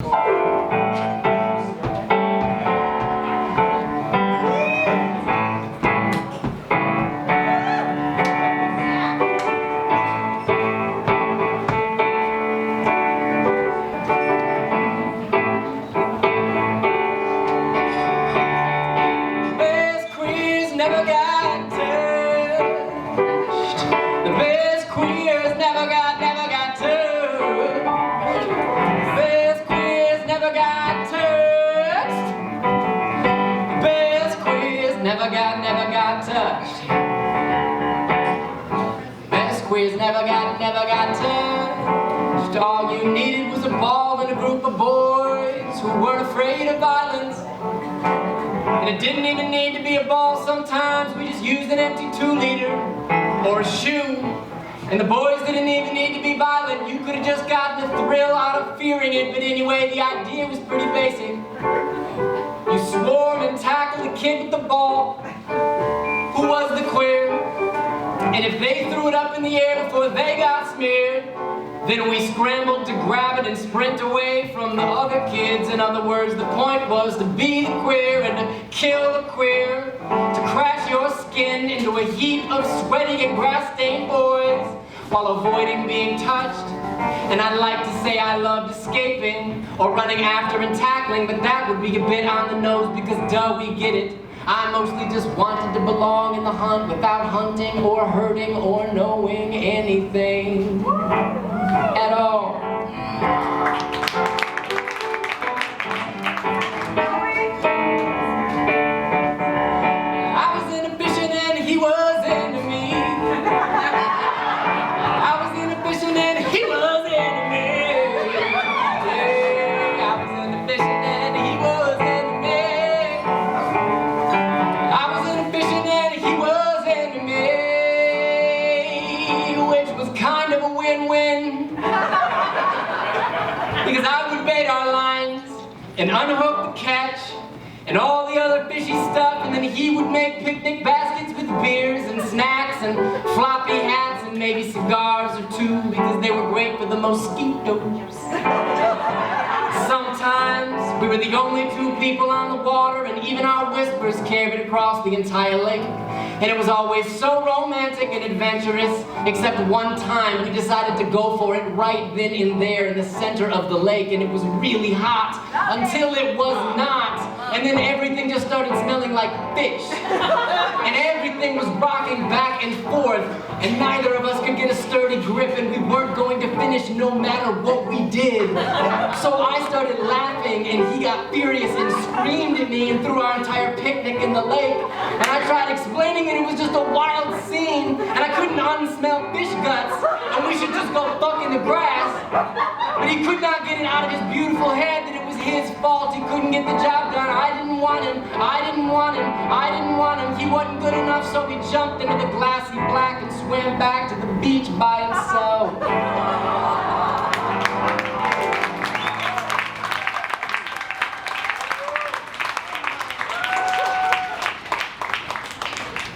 Never got touched. The best queers never got touched. The best queers never got touched. The best queers never got touched. Best queers never got touched. All you needed was a ball and a group of boys who weren't afraid of violence. And it didn't even need to be a ball. Sometimes we just used an empty 2-liter or a shoe. And the boys didn't even need to be violent. You could have just gotten a thrill out of fearing it. But anyway, the idea was pretty basic. You swarm and tackle the kid with the ball, who was the queer. And if they threw it up in the air before they got smeared, then we scrambled to grab it and sprint away from the other kids. In other words, the point was to be the queer and to kill the queer, to crash your skin into a heap of sweaty and grass-stained boys while avoiding being touched. And I'd like to say I loved escaping or running after and tackling, but that would be a bit on the nose because duh, we get it. I mostly just wanted to belong in the hunt without hunting or hurting or knowing anything at all. I was inhibition and he was into me. I was inhibition and he was into me. Yeah, I was inhibition and he was into me. I was inhibition and he was into me, which was kind of a win-win. Because I would bait our lines and unhook the catch and all the other fishy stuff, and then he would make picnic baskets with beers and snacks and floppy hats and maybe cigars or two, because they were great for the mosquitoes. Sometimes we were the only 2 people on the water, and even our whispers carried across the entire lake. And it was always so romantic and adventurous, except one time we decided to go for it right then and there in the center of the lake, and it was really hot until it was not. And then everything just started smelling like fish. And everything was rocking back and forth, and neither of us could get a sturdy grip, and we weren't going to finish no matter what we did. So I started laughing, and he got furious and screamed at me and threw our entire picnic in the lake. And I tried explaining it was just a wild scene, and I couldn't unsmell fish guts, and we should just go fuck in the grass. But he could not get it out of his beautiful head that it was his fault. He couldn't get the job done. I didn't want him. I didn't want him. I didn't want him. He wasn't good enough, so he jumped into the glassy black and swam back to the beach by himself.